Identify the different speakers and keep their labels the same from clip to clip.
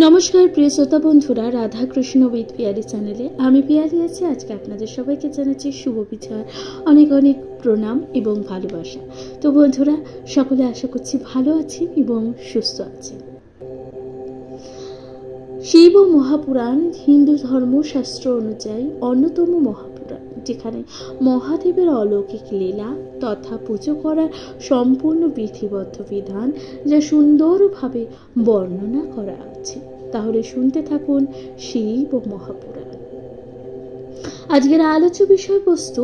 Speaker 1: নমস্কার প্রিয় শ্রোতা বন্ধুরা, রাধা কৃষ্ণ উইথ পিয়ালি চ্যানেলে আমি পিয়ালি আছি। আজকে আপনাদের সবাইকে জানাচ্ছি শুভ বিজয়, অনেক অনেক প্রণাম এবং ভালোবাসা। তো বন্ধুরা, সকলে আশা করছি ভালো আছেন এবং সুস্থ আছেন। শিব মহাপুরাণ হিন্দু ধর্মশাস্ত্র অনুযায়ী অন্যতম মহাপুরাণ, যেখানে মহাদেবের অলৌকিক লীলা তথা পুজো করার সম্পূর্ণ বিধিবদ্ধ বিধান যা সুন্দরভাবে বর্ণনা করা আছে। তাহলে শুনতে থাকুন শিব মহাপুরাণ। আজকের আলোচ্য বিষয়বস্তু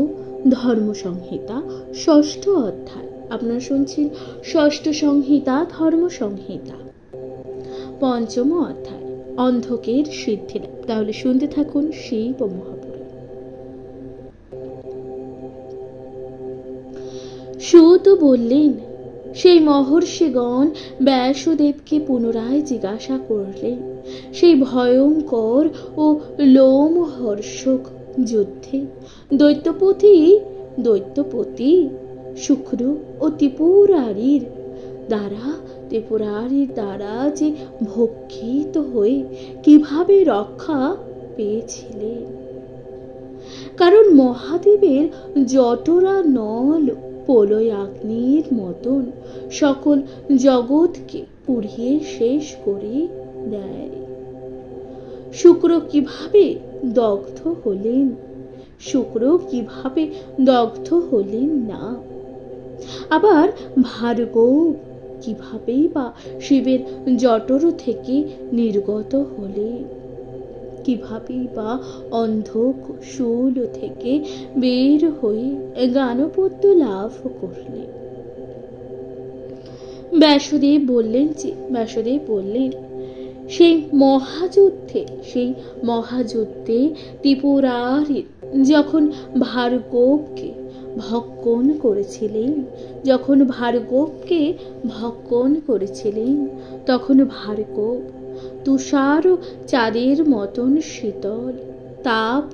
Speaker 1: ধর্ম সংহিতা, ষষ্ঠ অধ্যায়। আপনারা শুনছেন ষষ্ঠ সংহিতা, ধর্ম সংহিতা, পঞ্চম অধ্যায়, অন্ধকের সিদ্ধি লাভ। তাহলে শুনতে থাকুন শিব মহাপুরাণ। সুত বললেন, সেই মহর্ষিগণ ব্যাসদেবকে পুনরায় জিজ্ঞাসা করলেন সেই ভয়ঙ্কর ও লোমহর্ষক যুদ্ধে দৈত্যপতি শুক্র ও ত্রিপুরারির দ্বারা যে ভক্ষিত হয়ে কিভাবে রক্ষা পেয়েছিলেন। কারণ মহাদেবের জটরা নল প্রলয়াগ্নির মতন সকল জগৎকে পুড়িয়ে শেষ করে দেয়। শুক্র কিভাবে দগ্ধ হলেন না, আবার ভার্গব কিভাবেই বা শিবের জটর থেকে নির্গত হলেন, কিভাবেই বা অন্ধক শূল থেকে বের হয়ে জ্ঞানপদ্য লাভ করলেন। ব্যাসদেব বললেন, সেই মহাযুদ্ধে ত্রিপুরারির যখন ভার্গবকে ভক্ষণ করেছিলেন, তখন ভার্গব তুষার চাঁদের মতন শীতল, তাপ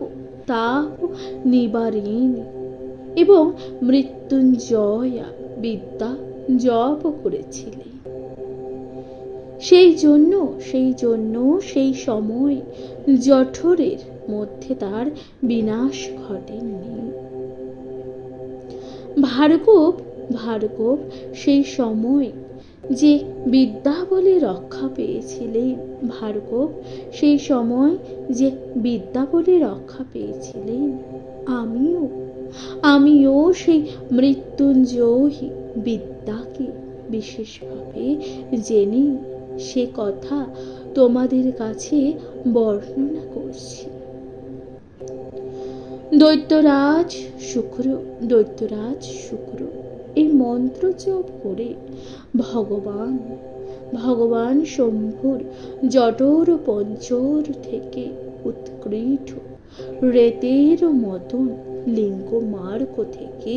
Speaker 1: নিবারিণী এবং মৃত্যুঞ্জয়া বিদ্যা জপ করেছিলেন। সেই সময় জঠরের মধ্যে তার বিনাশ ঘটেনি। ভার্গব সেই সময় যে বিদ্যা বলে রক্ষা পেয়েছিলেন, আমিও সেই মৃত্যুঞ্জয়ী বিদ্যাকে বিশেষভাবে জেনে সে কথা তোমাদের কাছে বর্ণনা করছি। দৈত্যরাজ শুক্র এই মন্ত্র জপ করে ভগবান শম্ভুর জটর পঞ্চর থেকে উৎকৃষ্ট রেতের মতন লিঙ্গ মার্গ থেকে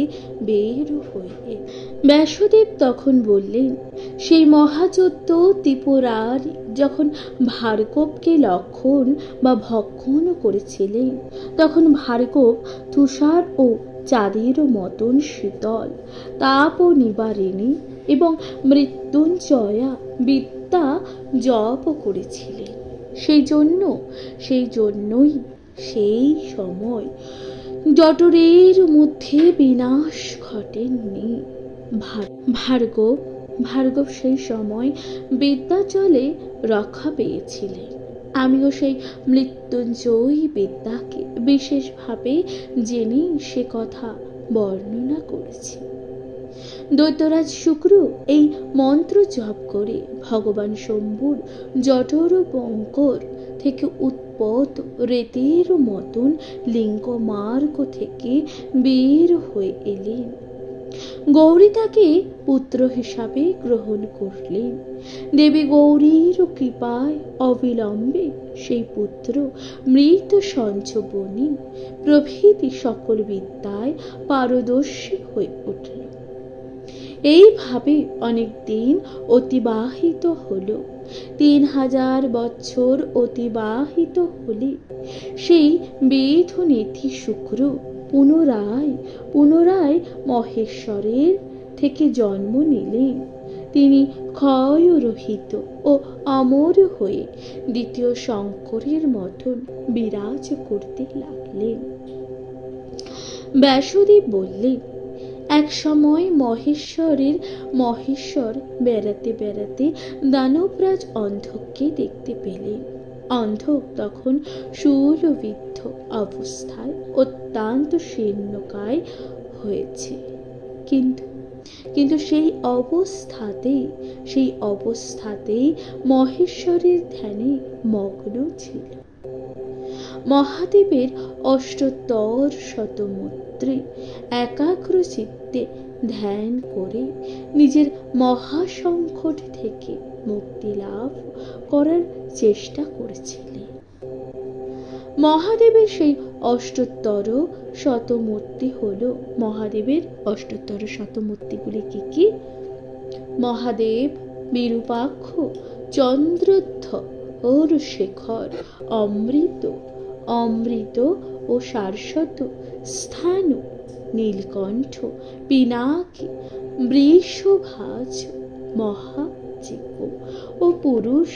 Speaker 1: বের হয়ে ব্যাসদেব তখন বললেন, সেই মহাযুদ্ধ ত্রিপুরারি যখন ভার্গবকে লক্ষণ বা ভক্ষণ করেছিলেন, তখন ভার্গব তুষার ও চাঁদের মতন শীতল, তাপ ও নিবারিণী এবং মৃত্যুঞ্জয়া বিদ্যা জপ করেছিলেন। সেই জন্যই সেই সময় জটরের মধ্যে বিনাশ ঘটেনি। ভার্গব সেই সময় বিদ্যা জলে রক্ষা পেয়েছিলেন। আমিও সেই মৃত্যুঞ্জয়ী বিদ্যাকে বিশেষভাবে জেনে সে কথা বর্ণনা করেছি। দৈত্যরাজ শুক্র এই মন্ত্র জপ করে ভগবান শম্ভুর জঠর পঙ্কর থেকে উৎপত রেতের মতন লিঙ্গ মার্গ থেকে বের হয়ে এলেন। গৌরী তাকে পুত্র হিসাবে গ্রহণ করলেন। দেবী গৌরীর কৃপায় অবিলম্বে সেই পুত্র মৃত সঞ্জীবনী প্রভৃতি সকল বিদ্যায় পারদর্শী হয়ে উঠল। এইভাবে অনেক দিন অতিবাহিত হল। 3000 বছর অতিবাহিত হলে সেই বেদনিধি শুক্র পুনরায় মহেশ্বরের থেকে জন্ম নিলেন। তিনি ক্ষয়রহিত ও অমর হয়ে দ্বিতীয় শঙ্করের মতন বিরাজ করতে লাগলেন। ব্যাসদেব বললেন, এক সময় মহেশ্বর বেড়াতে বেড়াতে দানবরাজ অন্ধককে দেখতে পেলেন। অন্ধক তখন শূলবিদ্ধ অবস্থায় অত্যন্ত শীর্ণকায় হয়েছে, কিন্তু সেই অবস্থাতেই মহেশ্বরের ধ্যানে মগ্ন ছিল। মহাদেবের অষ্টোত্তর শতমূর্তি একাগ্র চিত্তে ধ্যান করে নিজের মহাসংকট থেকে মুক্তি লাভ করার চেষ্টা করেছিলেন। মহাদেবের সেই অষ্টোত্তর শতমূর্তি হলো, মহাদেবের অষ্টোত্তর শতমূর্তিগুলি কি কি? মহাদেব বিরূপাক্ষ, চন্দ্রোদ্ধর শেখর, অমৃত ও শাশ্বত, স্থানু, নীলকণ্ঠ, পিনাকি, বৃষভাজ, মহাচিক ও পুরুষ,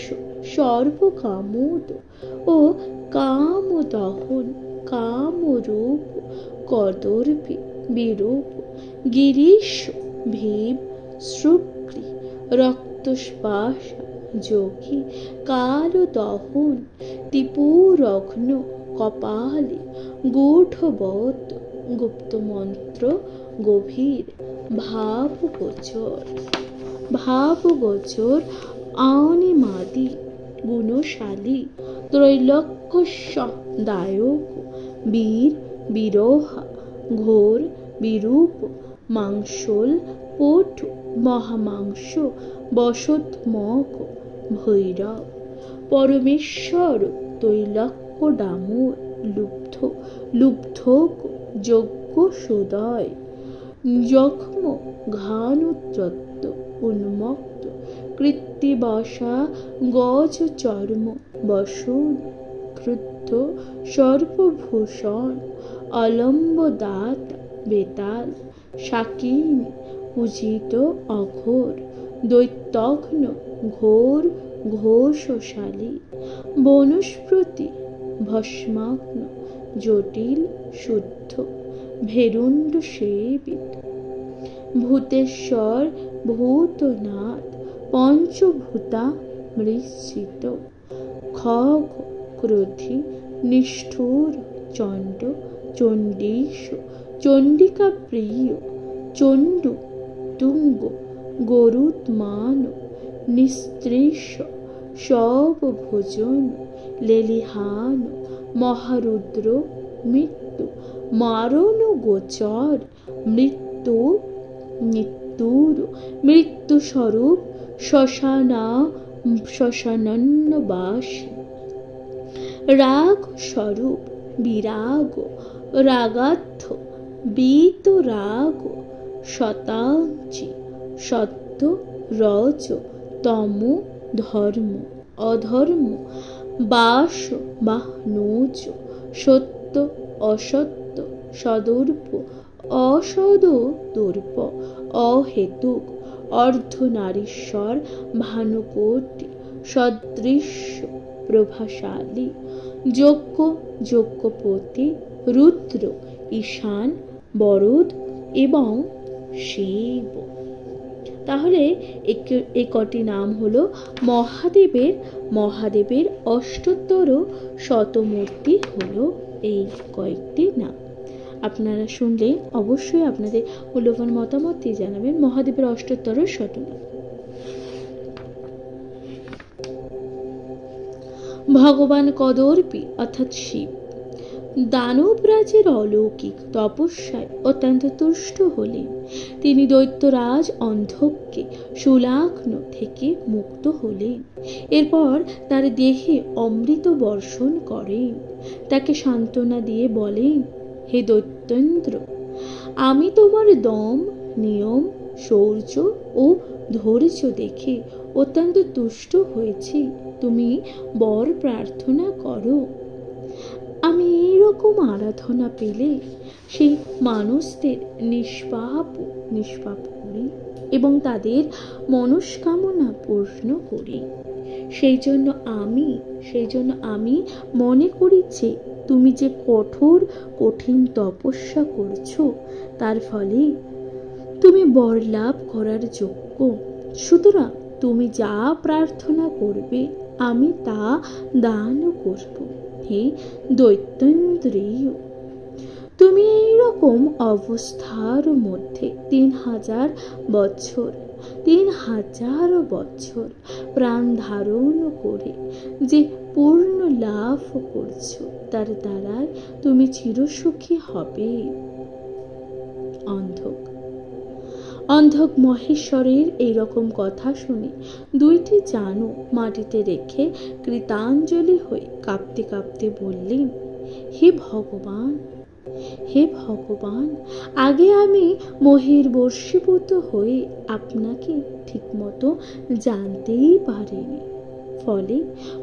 Speaker 1: সর্বকামোদ ও কামদহন, কামরূপ, কদর্পী, বিরূপ, গিরিশ, ভীম, শুক্রী, রক্তশ্বাস, যোগী, কালদহন, ত্রিপুরঘ্ন, কপালে, গূঢ়বৎ, গুপ্তমন্ত্র, গভীর, ভাবগোচর, অনিমাদি, গুণশালী, ত্রৈলোক্যদায়ক, বীর, বিরোহা, ঘোর, বিরূপ, মাংসল, পটু, মহামাংস, বসতমক, ভৈরব, পরমেশ্বর, তৈলক্য ডামর, লুব্ধক, যজ্ঞ সুদয়, যক্ষ্ম, ঘানুত্রত্ব, উন্মত্ত, কৃত্তিবসা, গজ চর্ম, বসন, ক্রুদ্ধ, সর্বভূষণ, অলম্বদাত, বেতাল, শাকিনী, পূজিত, অঘোর, দৈত্যঘ্ন, ঘোর, ঘোষশালী, বনস্পতি, ভস্মাগ্ন, জটিল, শুদ্ধ, ভেরুণ্ড সেবিত, ভূতেশ্বর, ভূতনাথ, পঞ্চভূতা মৃচ্ছিত, খগ, ক্রোধী, নিষ্ঠুর, চণ্ড, চণ্ডীশ, চণ্ডিকা প্রিয়, চণ্ডু, তুঙ্গ, গরুত্মান, নিস্ত্রিশ, সবভোজন, লেলিহান, মহারুদ্র, মৃত্যু, মারণ গোচর, মৃত্যুস্বরূপ, শ্মশানন্নবাসী, রাগ স্বরূপ, বিরাগ, রাগাধ্য, বীতরাগ, শতাঞ্চি, সত্য, রজ, তম, ধর্ম, অধর্ম, বাস বা নোজ, সত্য, অসত্য, সদর্প, অসদর্প, অহেতুক, অর্ধনারীশ্বর, ভানুকোটি, সদৃশ্য, প্রভাশালী, যজ্ঞপতি, রুদ্র, ঈশান, বরদ এবং শিব। তাহলে এই কটি নাম হলো মহাদেবের অষ্টোত্তর শতমূর্তি হলো এই কয়েকটি নাম। আপনারা শুনলে অবশ্যই আপনাদের মূল্যবান মতামতটি জানাবেন। মহাদেবের অষ্টোত্তর শতনাম। ভগবান কদর্পী অর্থাৎ শিব দানবরাজের অলৌকিক তপস্যায় অত্যন্ত তুষ্ট হলেন। তিনি দৈত্যরাজ অন্ধককে শূলাগ্ন থেকে মুক্ত হলেন। এরপর তার দেহে অমৃত বর্ষণ করেন। তাকে সান্ত্বনা দিয়ে বলেন, হে দৈত্যেন্দ্র, আমি তোমার দম, নিয়ম, শৌর্য ও ধৈর্য দেখে অত্যন্ত তুষ্ট হয়েছি। তুমি বর প্রার্থনা করো। আমি এইরকম আরাধনা পেলে সেই মানুষদের নিষ্পাপ করি। এবং তাদের মনস্কামনা পূর্ণ করি। সেই জন্য আমি মনে করি যে তুমি যে কঠিন তপস্যা করছো তার ফলে তুমি বর লাভ করার যোগ্য। সুতরাং তুমি যা প্রার্থনা করবে আমি তা দান করব। হে দৈত্যেন্দ্রিয়, তুমি এইরকম অবস্থার মধ্যে 3000 বছর প্রাণ ধারণ করে যে পূর্ণ লাভ করছো তার দ্বারাই তুমি চিরসুখী হবে। অন্ধক মহেশ্বরের এইরকম কথা শুনে দুইটি জানু মাটিতে রেখে কৃতাঞ্জলি হয়ে কাঁপতে কাঁপতে বললেন, হে ভগবান, আগে আমি মোহের বশীভূত হয়ে আপনাকে ঠিকমতো জানতেই পারিনি।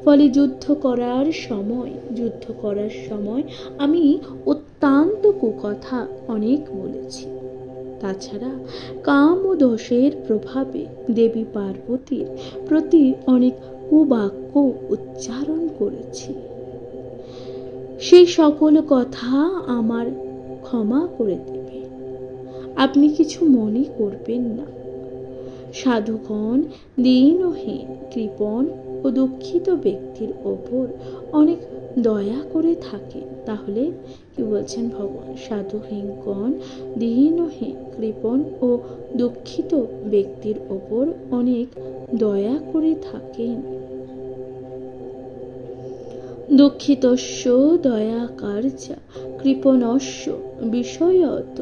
Speaker 1: ফলে যুদ্ধ করার সময় আমি অত্যন্ত কুকথা অনেক বলেছি। তাছাড়া কাম ও দোষের প্রভাবে দেবী পার্বতীর প্রতি অনেক কুবাক্য উচ্চারণ করেছি। সেই সকল কথা আমার ক্ষমা করে দেবে, আপনি কিছু মনে করবেন না। সাধুগণ দীনহীন, কৃপণ ও দুঃখিত ব্যক্তির ওপর অনেক দয়া করে থাকে। তাহলে কি বলছেন ভগবান? সাধুহীনগণ দীনহীন, কৃপণ ও দুঃখিত ব্যক্তির ওপর অনেক দয়া করে থাকেন। দুঃখিতস্য দয়াকার্য কৃপণস্য বিষয়ত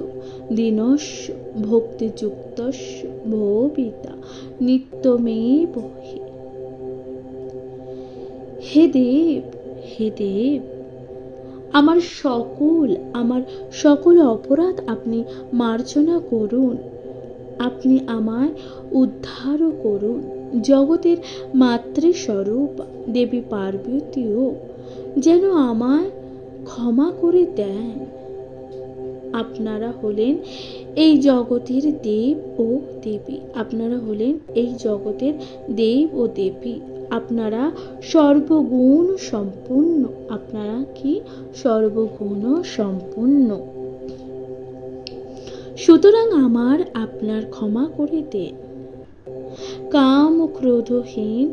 Speaker 1: দীনস্য ভক্তিযুক্তস্য ভবিতা নিত্যমেব হি। হে দেব, আমার সকল অপরাধ আপনি মার্জনা করুন, আপনি আমায় উদ্ধার করুন। জগতের মাতৃস্বরূপ দেবী পার্বতীও যেন আমায় ক্ষমা করে দেন। আপনারা হলেন এই জগতের দেব ও দেবী। আপনারা সর্বগুণ সম্পূর্ণ। সুতরাং আমার আপনার ক্ষমা করে দেন। কাম ক্রোধহীন,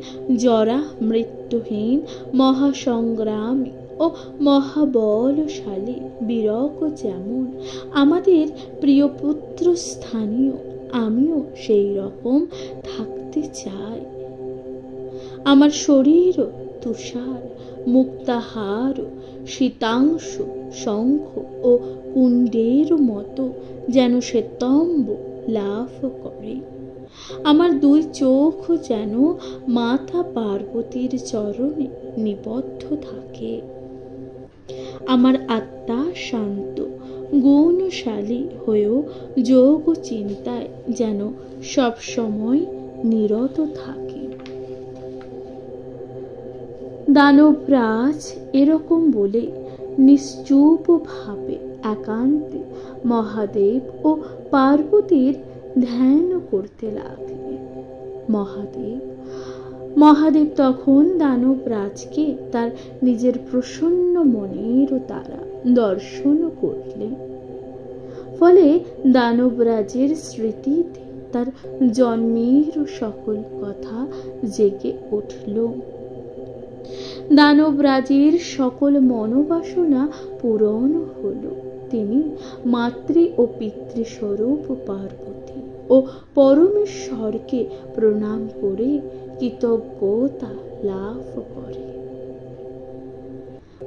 Speaker 1: জরা মৃত্যুহীন, মহাসংগ্রামী ও মহাবলশালী বীরক যেমন আমাদের প্রিয় পুত্র স্থানীয়, আমিও সেই রকম থাকতে চাই। আমার শরীর তুষার, মুক্তাহার, শীতাংশু, শঙ্খ ও কুণ্ডের মতো যেন শ্বেতাম্ব লাভ করে। আমার দুই চোখ যেন মাতা পার্বতীর চরণে নিবদ্ধ থাকে। আমার আত্মা শান্ত, গুণশালী হয়েও যোগ চিন্তায় যেন সবসময় নিরত থাকে। দানবরাজ এরকম বলে নিশ্চুপ ভাবে একান্তে মহাদেব ও পার্বতীর ধ্যান করতে লাগলেন। মহাদেব তখন দানবরাজকে তার নিজের প্রসন্ন মনের দ্বারা দর্শন করলেন। ফলে দানবরাজের স্মৃতিতে তার জন্মের সকল কথা জেগে উঠল। দানবরাজের সকল মনোবাসনা পূরণ হল। তিনি মাতৃ ও পিতৃস্বরূপ পার্বতী ও পরমেশ্বরকে প্রণাম করে কৃতজ্ঞতা লাভ করে।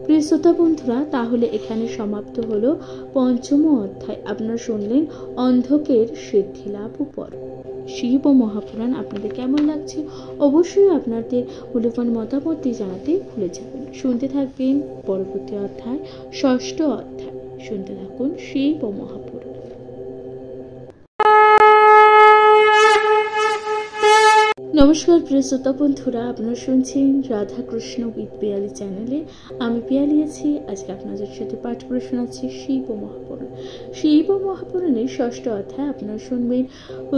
Speaker 1: প্রিয় শ্রোতা বন্ধুরা, তাহলে এখানে সমাপ্ত হলো পঞ্চম অধ্যায়। আপনারা শুনলেন অন্ধকের সিদ্ধি লাভ পর্ব, শিব মহাপুরাণ। আপনাদের কেমন লাগছে অবশ্যই আপনাদের মূল্যবান মতামত জানাতে ভুলে যাবেন। শুনতে থাকবেন পরবর্তী অধ্যায়, ষষ্ঠ অধ্যায়। শুনতে থাকুন শিব মহাপুরাণ। নমস্কার প্রিয় শ্রোতা বন্ধুরা, আপনারা শুনছেন রাধা কৃষ্ণ উইথ পিয়ালি চ্যানেলে। আমি পিয়ালি আছি। আজকে আপনাদের সাথে পাঠ করে শোনাচ্ছি শিব মহাপুরাণ। শিব মহাপুরাণের 6ষ্ঠ অধ্যায় আপনারা শুনবেন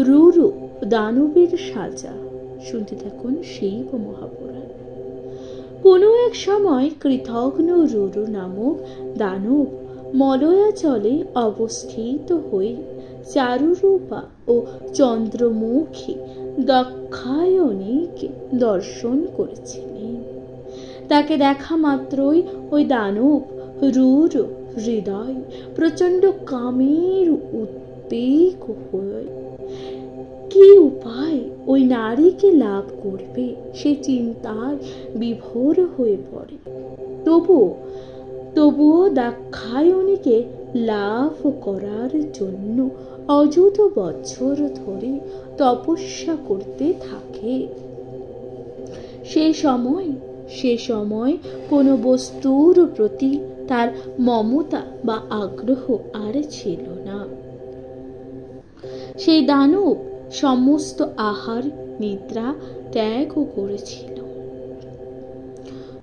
Speaker 1: রুরু দানবের সাজা। শুনতে থাকুন শিব মহাপুরাণ। কোনো এক সময় কৃতঘ্ন রুরু নামক দানব মলয়াচলে অবস্থিত হয়ে চারুরূপা ও চন্দ্রমুখী দাক্ষায়ণীকে দর্শন করেছিলেন। তাকে দেখা মাত্রই ওই দানব রুর হৃদয় প্রচণ্ড কামের উদ্বেগ হয়ে কি উপায় ওই নারীকে লাভ করবে সে চিন্তায় বিভোর হয়ে পড়ে। তবুও দাক্ষায়ণীকে লাভ করার জন্য অযুত বছর ধরে তপস্যা করতে থাকে। সে সময় কোনো বস্তুর প্রতি তার মমতা বা আগ্রহ আর ছিল না। সেই দানব সমস্ত আহার নিদ্রা ত্যাগ করেছিল।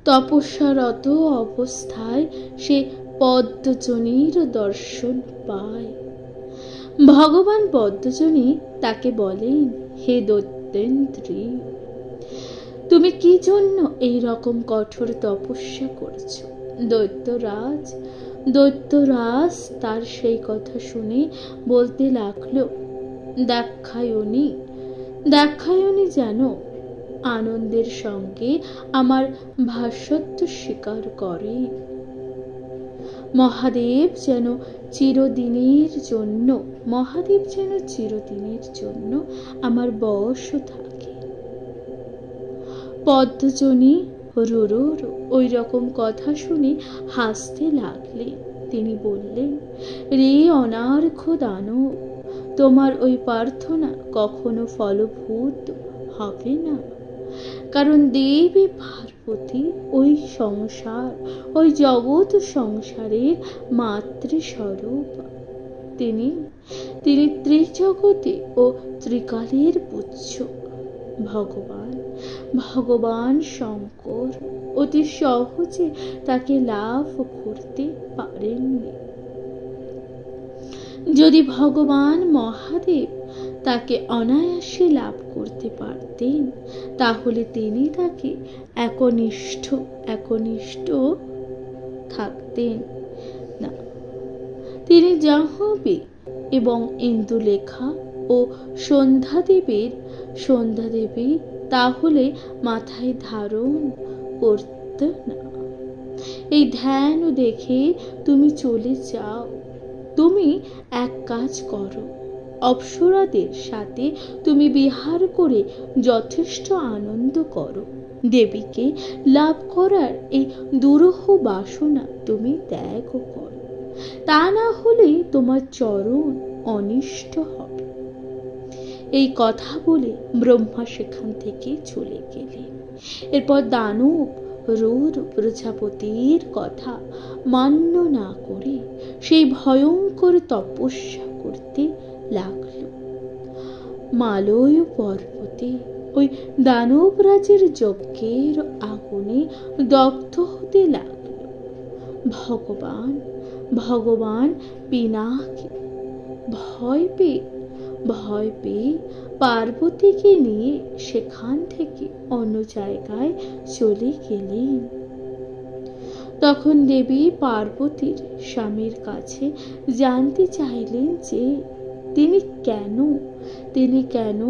Speaker 1: তপস্যারত অবস্থায় সে পদ্মজনীর দর্শন পায়। ভগবান পদ্মজনী তাকে বলেন, হে দৈত্যেন্দ্রী, তুমি কি জন্য এই রকম কঠোর তপস্যা করেছ? দৈত্যরাজ তার সেই কথা শুনে বলতে লাগলো, দাক্ষায়ণী যেন আনন্দের সঙ্গে আমার ভাষ্যত্ব স্বীকার করে। মহাদেব যেন চিরদিনের জন্য আমার বশ থাকে। পদ্মজনী রুরুর ওই রকম কথা শুনে হাসতে লাগলেন। তিনি বললেন, রে অনার্ঘ দানব, তোমার ওই প্রার্থনা কখনো ফলভূত হবে না। কারণ দেবী পার্বতী ওই জগৎ সংসারের মাতৃস্বরূপ। তিনি ত্রিজগতে ও ত্রিকালের পূজ্য ভগবান শঙ্কর অতি সহজে তাকে লাভ করতে পারেননি। যদি ভগবান মহাদেব তাকে অনায়াসে লাভ করতে পারতেন, তাহলে তিনি তাকে একনিষ্ঠ থাকতেন না। তিনি জাহ্নবী এবং ইন্দুলেখা ও সন্ধ্যাদেবী তাহলে মাথায় ধারণ করত না। এই ধ্যান দেখে তুমি চলে যাও। তুমি এক কাজ করো, অপ্সরাদের সাথে তুমি বিহার করে যথেষ্ট আনন্দ করো। দেবীকে লাভ করার এই দুরূহ বাসনা তুমি ত্যাগ করো, তা না হলে তোমার চরম অনিষ্ট হবে। এই কথা বলে ব্রহ্মা সেখান থেকে চলে গেলেন। এরপর দানব রুর প্রজাপতির কথা মান্য না করে সেই ভয়ঙ্কর তপস্যা করতে লাগলো। মালয় পর্বতে ওই দানবরাজের যজ্ঞের আগুনে দগ্ধ হতে লাগলো। ভগবান পিনাকে ভয় পেয়ে পার্বতীকে নিয়ে সেখান থেকে অন্য জায়গায় চলে গেলেন। তখন দেবী পার্বতীর স্বামীর কাছে জানতে চাইলেন যে তিনি কেন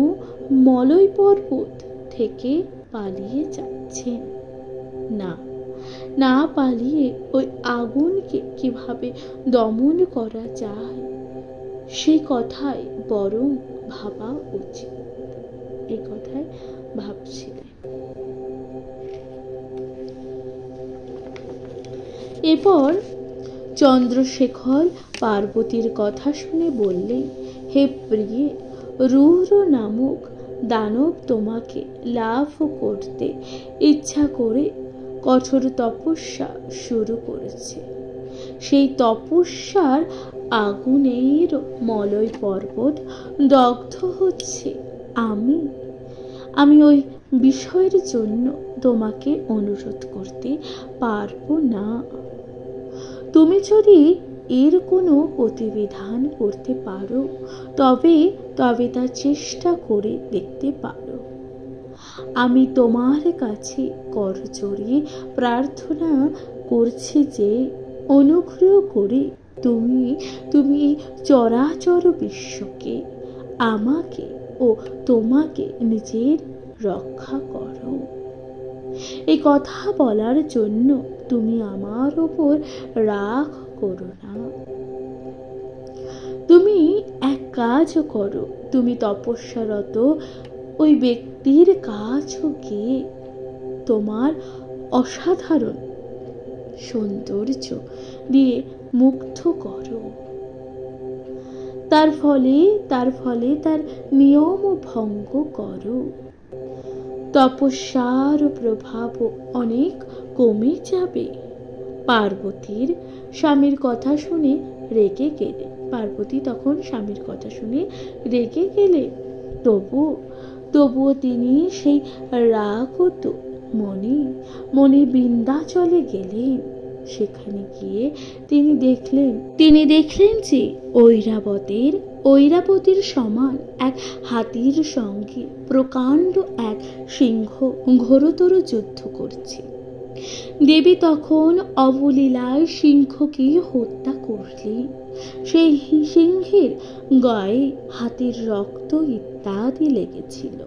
Speaker 1: মলয় পর্বত থেকে পালিয়ে যাচ্ছেন। না পালিয়ে ওই আগুনকে কিভাবে দমন করা যায় সেই কথাই বরং ভাবা উচিত। এই কথাই ভাবছিলেন। এরপর চন্দ্রশেখর পার্বতীর কথা শুনে বললেন, হে প্রিয়ে, রুর নামক দানব তোমাকে লাভ করতে ইচ্ছা করে কঠোর তপস্যা শুরু করেছে। সেই তপস্যার আগুনের মলয় পর্বত দগ্ধ হচ্ছে আমি ওই বিষয়ের জন্য তোমাকে অনুরোধ করতে পারবো না। তুমি যদি এর কোনো প্রতিবিধান করতে পারো তবে তা চেষ্টা করে দেখতে পারো। আমি তোমার কাছে করজোড়ে প্রার্থনা করছি যে অনুগ্রহ করে তুমি চরাচর বিশ্বকে, আমাকে ও তোমাকে নিজের রক্ষা করো। এই কথা বলার জন্য তুমি আমার ওপর রাগ করো না। তুমি এক কাজ করো, তুমি তপস্যারত ওই ব্যক্তির কাছে গিয়ে তোমার অসাধারণ সৌন্দর্য দিয়ে মুগ্ধ করো। তার ফলে তার নিয়ম ভঙ্গ করো। তপস্যার প্রভাব অনেক কমে যাবে। পার্বতীর স্বামীর কথা শুনে রেগে গেলে, পার্বতী তখন স্বামীর কথা শুনে রেগে গেলে তবুও তিনি সেই রাগত মনে বিন্ধ্যাচলে গেলেন। সেখানে গিয়ে তিনি দেখলেন যে ঐরাবতীর সমান এক হাতির সঙ্গে প্রকাণ্ড এক সিংহ ঘোরতর যুদ্ধ করছে। দেবী তখন অবলীলায় সিংহকে হত্যা করলেন। সেই সিংহের গায়ে হাতির রক্ত ইত্যাদি লেগেছিল।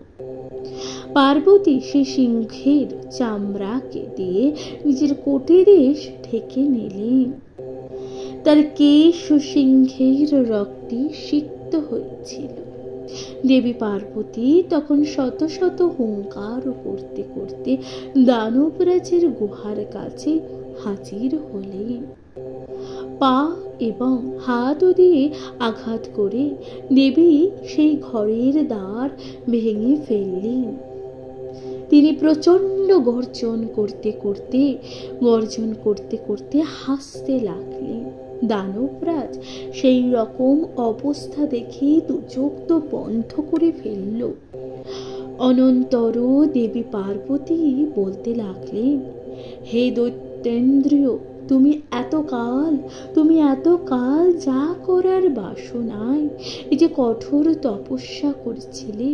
Speaker 1: পার্বতী সে সিংহের চামড়াকে দিয়ে নিজের কোটিদেশ ঢেকে নিলেন। তার কেশ সিংহের রক্তে সিক্ত হয়েছিল। দেবী পার্বতী তখন শত শত হুঙ্কার করতে করতে দানবরাজের গুহার কাছে হাজির হলেন। পা এবং হাত দিয়ে আঘাত করে দেবী সেই ঘরের দ্বার ভেঙে ফেললেন। তিনি প্রচণ্ড গর্জন করতে হাসতে লাগলেন। দানবরাজ সেই রকম অবস্থা দেখে দু চোখ তো বন্ধ করে ফেলল। অনন্তর দেবী পার্বতী বলতে লাগলেন, হে দৈত্যেন্দ্রিয়, তুমি এতকাল যা করার বাসনায় এই যে কঠোর তপস্যা করেছিলে,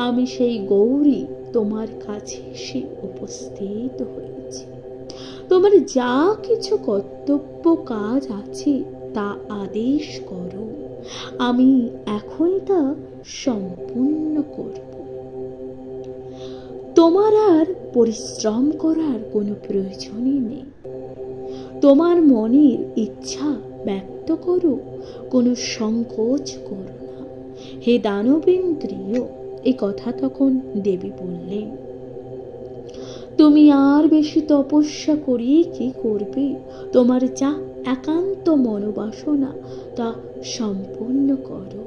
Speaker 1: আমি সেই গৌরী তোমার কাছে এসে উপস্থিত হয়েছি। তোমার যা কিছু কর্তব্য কাজ আছে তা আদেশ করো, আমি এখনই তা সম্পূর্ণ করব। তোমার আর পরিশ্রম করার কোনো প্রয়োজনই নেই। তোমার মনের ইচ্ছা ব্যক্ত করো, কোনো সংকোচ করো না। হে দানবেন্দ্রিয়, এই কথা তখন দেবী বললেন, তুমি আর বেশি তপস্যা করিয়ে কি করবে? তোমার যা একান্ত মনোবাসনা তা সম্পূর্ণ করো।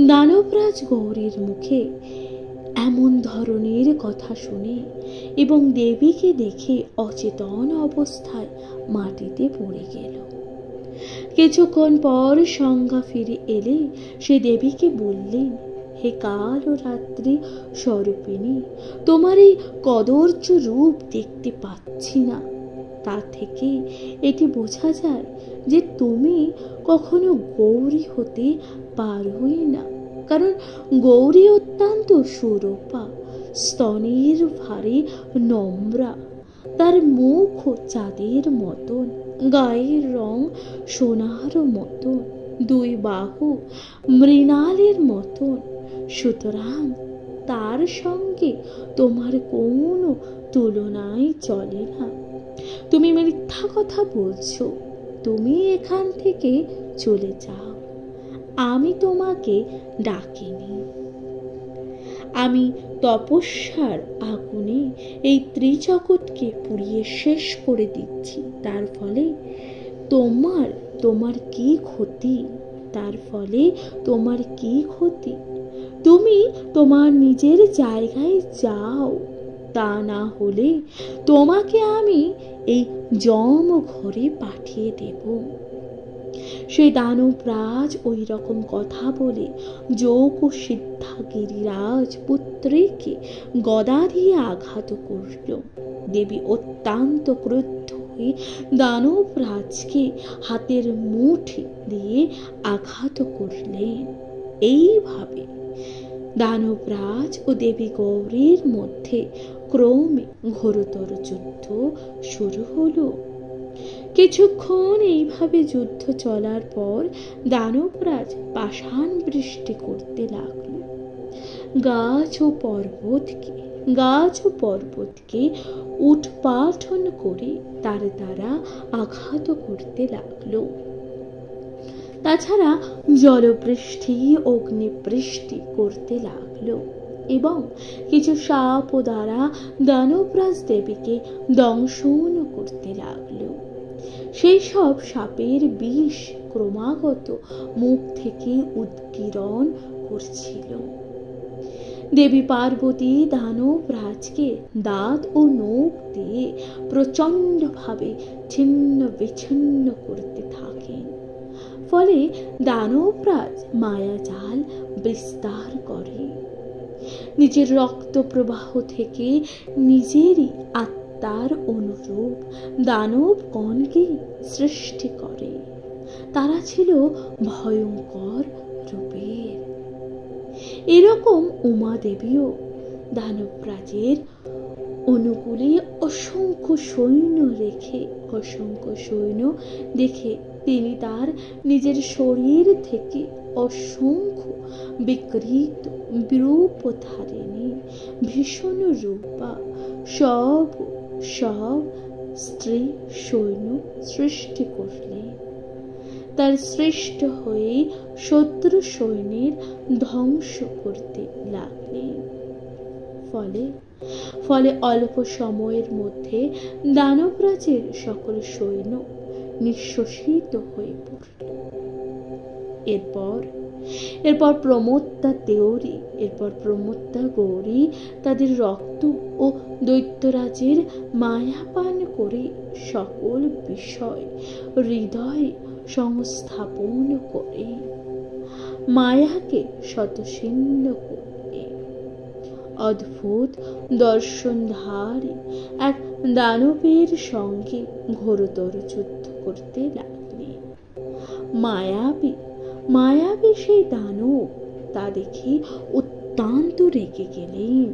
Speaker 1: দানবরাজ গৌরীর মুখে এমন ধরনের কথা শুনে এবং দেবীকে দেখে অচেতন অবস্থায় মাটিতে পড়ে গেল। কিছুক্ষণ পর সংজ্ঞা ফিরে এলে সে দেবীকে বললেন, হে কাল ও রাত্রি স্বরূপিণী, তোমার এই কদর্য রূপ দেখতে পাচ্ছি না। তা থেকে এটি বোঝা যায় যে তুমি কখনো গৌরী হতে পারোই না। কারণ গৌরী অত্যন্ত সুরূপা, স্তনের ভারে নম্রা, তার মুখ চাঁদের মতন, গায়ের রং সোনার মতন, দুই বাহু মৃণালের মতন। সুতরাং তার সঙ্গে তোমার কোনো তুলনাই চলে না। তুমি মিথ্যা কথা বলছো। তুমি এখান থেকে চলে যাও, আমি তোমাকে ডাকিনি। আমি তপস্যার আগুনে এই ত্রিজগৎকে পুড়িয়ে শেষ করে দিচ্ছি। তার ফলে তোমার কি ক্ষতি? তুমি তোমার নিজের জায়গায় যাও, তা না হলে তোমাকে আমি এই যম ঘরে পাঠিয়ে দেব। সেই দানবরাজ ওই রকম কথা বলে যোগ ও সিদ্ধা গিরিরাজ পুত্রীকে গদা দিয়ে আঘাত করল। দেবী অত্যন্ত ক্রুদ্ধ হয়ে দানবরাজকে হাতের মুঠি দিয়ে আঘাত করলেন। এইভাবে দানবরাজ ও দেবী গৌরীর মধ্যে ক্রমে ঘোরতর যুদ্ধ শুরু হলো। কিছুক্ষণ এইভাবে যুদ্ধ চলার পর দানবরাজ পাষাণ বৃষ্টি করতে লাগলো। গাছ ও পর্বতকে উৎপাটন করে তার দ্বারা আঘাত করতে লাগলো। তাছাড়া জলবৃষ্টি অগ্নিবৃষ্টি করতে লাগলো এবং কিছু সাপ দ্বারা দানবরাজ দেবীকে দংশন করতে লাগলো। সেই সব সাপের বিষ ক্রমাগত মুখ থেকে উৎকীর্ণ করছিল। দেবী পার্বতী দানবরাজকে দাঁত ও নখ দিয়ে প্রচণ্ডভাবে ছিন্ন বিচ্ছিন্ন করতে থাকেন। ফলে দানবরাজ মায়াজাল বিস্তার করে। নিজের রক্ত প্রবাহ থেকে নিজেরই আত্মার অনুরূপ দানবগণকে সৃষ্টি করে। তারা ছিল ভয়ঙ্কর রূপের। এরকম উমা দেবীও দানবরাজের অনুকূলে অসংখ্য সৈন্য দেখে তিনি তার নিজের শরীর থেকে অসংখ্য বিকৃত বিরূপধারিণী ভীষণ রূপা সব স্ত্রী সৈন্য সৃষ্টি করলেন। তার সৃষ্ট হয়ে শত্রু সৈন্যের ধ্বংস করতে লাগলেন। ফলে অল্প সময়ের মধ্যে দানবরাজের সকল সৈন্য নিঃশেষিত হয়ে পড়ল। এরপর প্রমত্তা গৌরী তাদের রক্ত ও দৈত্যরাজের মায়াপান করে সকল বিষয় হৃদয়ে সংস্থাপন করে মায়াকে শতছিন্ন করে অদ্ভুত দর্শনধারী এক দানবের সঙ্গে ঘোরতর যুদ্ধ করতে লাগলেন। মায়াবী সেই দানব তা দেখে অত্যন্ত রেগে গেলেন।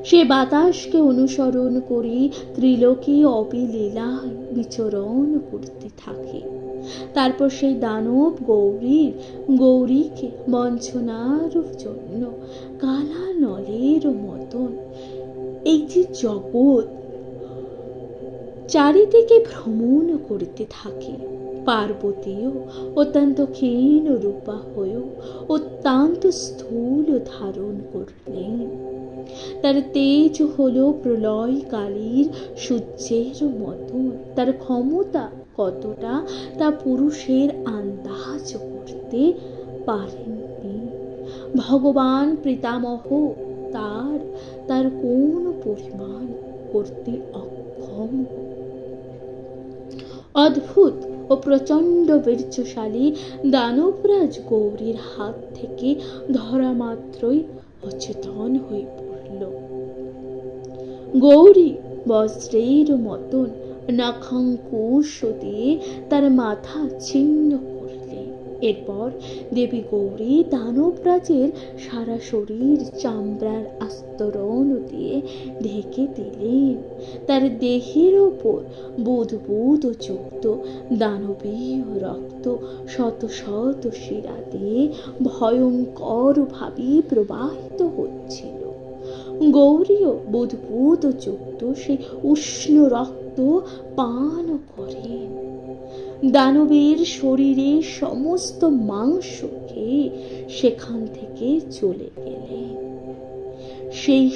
Speaker 1: সে বাতাসকে অনুসরণ করে ত্রিলোকী অবিলীলায় বিচরণ করতে থাকে। তারপর সেই দানব গৌরীকে বঞ্চনার জন্য কালা নলের মতন এই যে জগৎ চারিদিকে ভ্রমণ করতে থাকে। পার্বতীও অত্যন্ত ক্ষীণ রূপা হয়েও অত্যন্ত স্থূল ধারণ করলেন। তার তেজ হলো প্রলয়কালীর সূর্যের মতন। তার ক্ষমতা কতটা তা পুরুষের আন্দাজ করতে পারেননি। ভগবান পিতামহ তার কোন পরিমাণ করতে অক্ষম। অদ্ভুত ও প্রচণ্ড বীর্যশালী দানবরাজ গৌরীর হাত থেকে ধরা মাত্রই অচেতন হয়ে পড়ল। গৌরী বজ্রের মতন নখাঙ্কুশ দিয়ে তার মাথা ছিন্ন করলেন। এরপর দেবী গৌরী দানবরাজের সারা শরীর চামড়ার আস্তরণ দিয়ে ঢেকে দিলেন। তার দেহের ওপর বুদবুদ যুক্ত দানবীয় রক্ত শত শত শিরা দিয়ে ভয়ঙ্কর ভাবে প্রবাহিত হচ্ছিল। গৌরীও বুদবুদ যুক্ত সেই উষ্ণ রক্ত পান করেন। দানবের শরীরে সমস্ত মাংস খেয়ে সেখান থেকে চলে গেলেন। সেই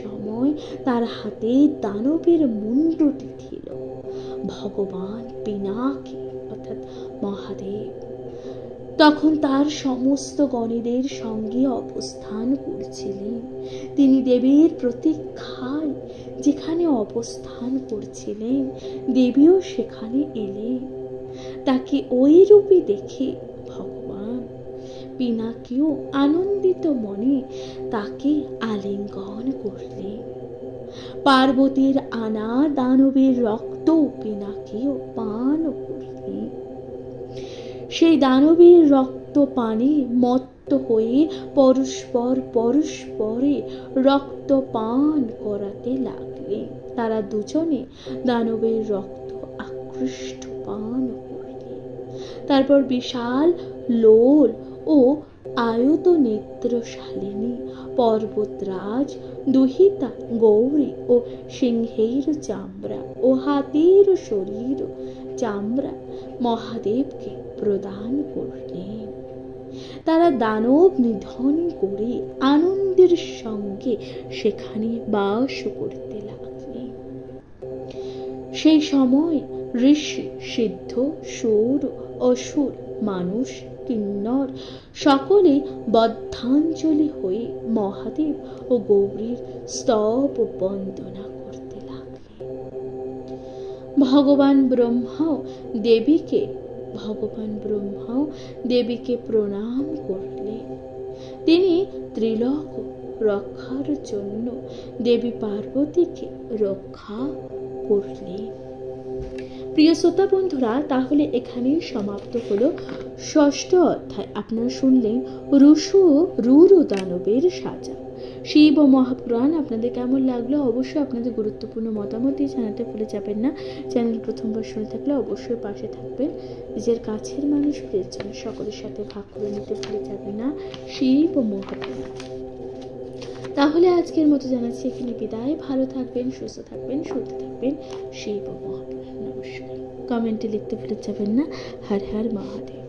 Speaker 1: সময় তার হাতে দানবের মুন্ডটি ছিল। ভগবান পিনাকি অর্থাৎ মহাদেব তখন তার সমস্ত গণেদের সঙ্গে অবস্থান করছিলেন। তিনি দেবীর প্রতীক্ষায় যেখানে অবস্থান করছিলেন, দেবীও সেখানে এলেন। তাকে ওই রূপে দেখে ভগবান পিনাকীও আনন্দিত মনে তাকে আলিঙ্গন করলেন। পার্বতীর আনা দানবের রক্ত পিনাকীও পান করলেন। সেই দানবের রক্ত পানে মত্ত হয়ে পরস্পরে রক্ত পান করাতে লাগলেন। তারা দুজনে দানবের রক্ত আকৃষ্ট পান করলেন। তারপর বিশাল লোল ও আয়ত নেত্রশালিনী পর্বতরাজ দুহিতা গৌরী ও সিংহের চামড়া ও হাতির শরীর চামড়া মহাদেবকে প্রদান করলেন। তারা দানব নিধন করে আনন্দের সঙ্গে সেখানে বাস করতে লাগলেন। সেই সময় ঋষি সিদ্ধ সুর অসুর মানুষ কিন্নর সকলে বদ্ধাঞ্জলি হয়ে মহাদেব ও গৌরীর স্তব বন্দনা করতে লাগলেন। ভগবান ব্রহ্মাও দেবীকে প্রণাম করলেন। তিনি ত্রিলোক রক্ষার জন্য দেবী পার্বতীকে রক্ষা করলেন। প্রিয় শ্রোতা বন্ধুরা, তাহলে এখানেই সমাপ্ত হলো ষষ্ঠ অধ্যায়। আপনারা শুনলেন রুরু দানবের সাজা। শিব ও মহাপুরাণ আপনাদের কেমন লাগলো অবশ্যই আপনাদের গুরুত্বপূর্ণ মতামত দিয়ে জানাতে ভুলে যাবেন না। চ্যানেল প্রথমবার শুনে থাকলে অবশ্যই পাশে থাকবেন। নিজের কাছের মানুষ প্রিয়জন সকলের সাথে ভাগ করে নিতে ভুলে যাবেন না শিব ও মহাপুরাণ। তাহলে আজকের মতো জানাচ্ছি এখানে বিদায়। ভালো থাকবেন, সুস্থ থাকবেন, শুনতে থাকবেন শিব ও মহাপুরাণ। নমস্কার। কমেন্টে লিখতে ভুলে যাবেন না হর হর মহাদেব।